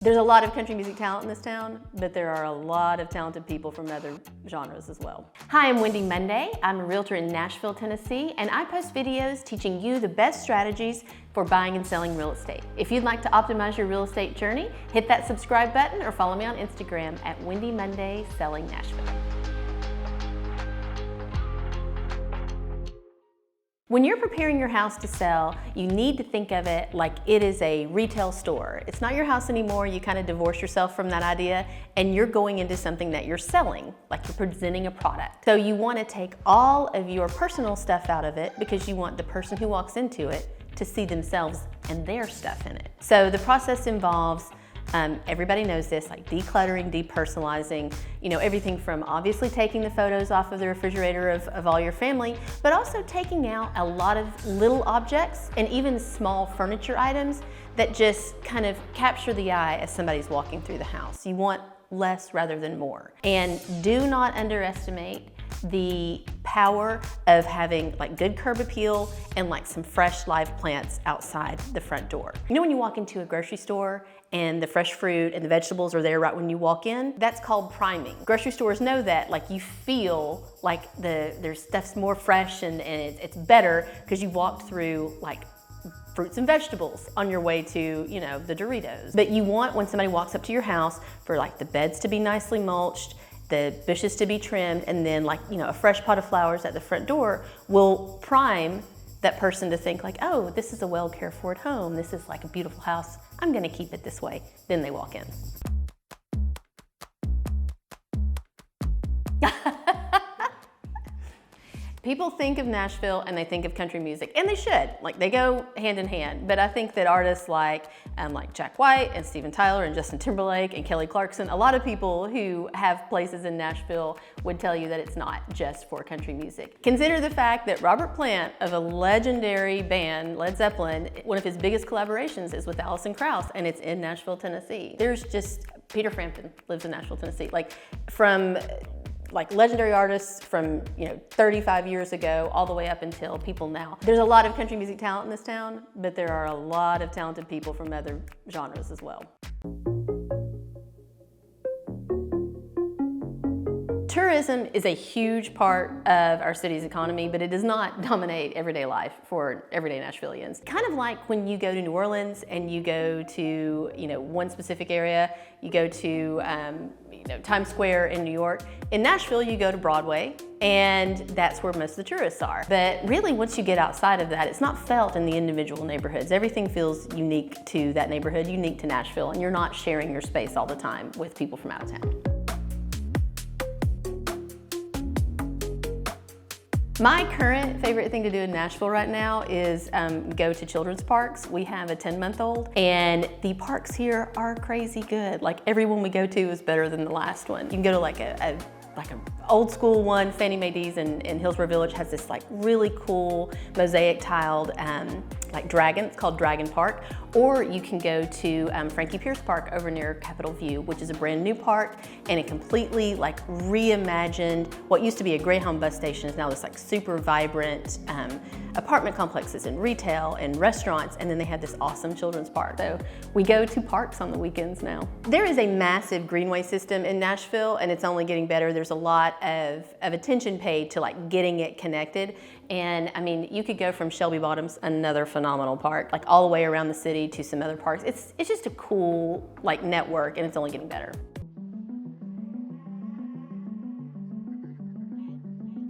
There's a lot of country music talent in this town, but there are a lot of talented people from other genres as well. Hi, I'm Wendy Monday. I'm a realtor in Nashville, Tennessee, and I post videos teaching you the best strategies for buying and selling real estate. If you'd like to optimize your real estate journey, hit that subscribe button or follow me on Instagram at Wendy Monday Selling Nashville. When you're preparing your house to sell, you need to think of it like it is a retail store. It's not your house anymore. You kind of divorce yourself from that idea and you're going into something that you're selling, like you're presenting a product. So you want to take all of your personal stuff out of it because you want the person who walks into it to see themselves and their stuff in it. So the process involves everybody knows this, like decluttering, depersonalizing, everything from obviously taking the photos off of the refrigerator of all your family, but also taking out a lot of little objects and even small furniture items that just kind of capture the eye as somebody's walking through the house. You want less rather than more. And do not underestimate the power of having like good curb appeal and like some fresh live plants outside the front door. When you walk into a grocery store and the fresh fruit and the vegetables are there right when you walk in, that's called priming. Grocery stores know that, like you feel like their stuff's more fresh and it's better because you walked through like fruits and vegetables on your way to, the Doritos. But you want, when somebody walks up to your house, for like the beds to be nicely mulched, the bushes to be trimmed, and then a fresh pot of flowers at the front door will prime that person to think like, oh, this is a well cared for home. This is like a beautiful house. I'm gonna keep it this way. Then they walk in. People think of Nashville and they think of country music, and they should. Like, they go hand in hand. But I think that artists like Jack White and Steven Tyler and Justin Timberlake and Kelly Clarkson, a lot of people who have places in Nashville would tell you that it's not just for country music. Consider the fact that Robert Plant of a legendary band, Led Zeppelin, one of his biggest collaborations is with Alison Krauss, and it's in Nashville, Tennessee. There's just, Peter Frampton lives in Nashville, Tennessee. From legendary artists from 35 years ago all the way up until people now. There's a lot of country music talent in this town, but there are a lot of talented people from other genres as well. Tourism is a huge part of our city's economy, but it does not dominate everyday life for everyday Nashvillians. Kind of like when you go to New Orleans and you go to one specific area, you go to Times Square in New York. In Nashville, you go to Broadway, and that's where most of the tourists are. But really, once you get outside of that, it's not felt in the individual neighborhoods. Everything feels unique to that neighborhood, unique to Nashville, and you're not sharing your space all the time with people from out of town. My current favorite thing to do in Nashville right now is go to children's parks. We have a 10-month-old, and the parks here are crazy good. Like, every one we go to is better than the last one. You can go to like an old school one. Fannie Mae D's in Hillsborough Village has this like really cool mosaic tiled dragon. It's called Dragon Park. Or you can go to Frankie Pierce Park over near Capitol View, which is a brand new park, and it completely reimagined what used to be a Greyhound bus station is now this super vibrant apartment complexes and retail and restaurants, and then they have this awesome children's park. So we go to parks on the weekends now. There is a massive Greenway system in Nashville, and it's only getting better. There's a lot of attention paid to getting it connected. And I mean, you could go from Shelby Bottoms, another phenomenal park, all the way around the city to some other parks. It's just a cool network, and it's only getting better.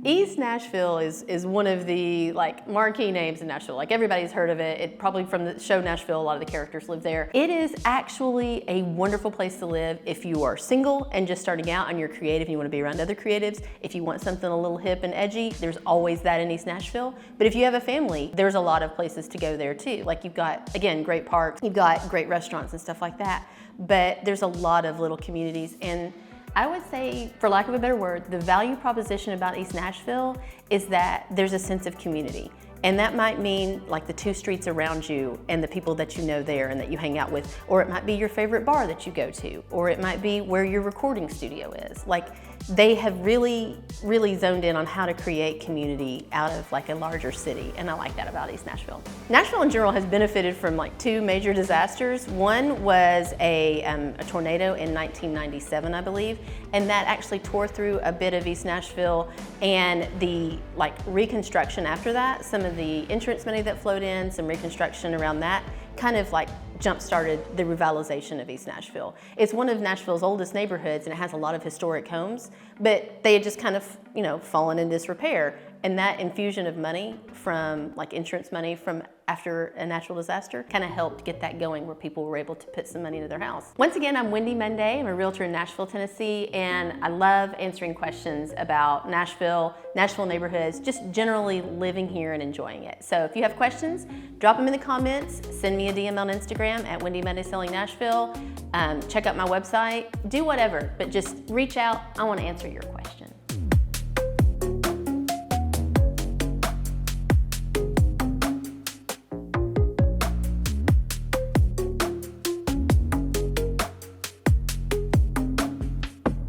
East Nashville is one of the marquee names in Nashville. Everybody's heard of it. It probably from the show Nashville, a lot of the characters live there. It is actually a wonderful place to live if you are single and just starting out and you're creative and you want to be around other creatives. If you want something a little hip and edgy, there's always that in East Nashville. But if you have a family, there's a lot of places to go there too. You've got, again, great parks, you've got great restaurants and stuff like that. But there's a lot of little communities, and I would say, for lack of a better word, the value proposition about East Nashville is that there's a sense of community. And that might mean like the 2 streets around you and the people that you know there and that you hang out with, or it might be your favorite bar that you go to, or it might be where your recording studio is. Like, they have really zoned in on how to create community out of like a larger city, and I like that about East Nashville. Nashville in general has benefited from like 2 major disasters. One was a tornado in 1997, I believe, and that actually tore through a bit of East Nashville, and the like reconstruction after that, some of the insurance money that flowed in, some reconstruction around that, kind of like jump-started the revitalization of East Nashville. It's one of Nashville's oldest neighborhoods, and it has a lot of historic homes, but they had just kind of, you know, fallen in disrepair. And that infusion of money from like insurance money from after a natural disaster kind of helped get that going, where people were able to put some money into their house. Once again, I'm Wendy Monday. I'm a realtor in Nashville, Tennessee, and I love answering questions about Nashville neighborhoods, just generally living here and enjoying it. So if you have questions, drop them in the comments, send me a DM on Instagram at Wendy Monday Selling Nashville, check out my website, do whatever, but just reach out. I want to answer your questions.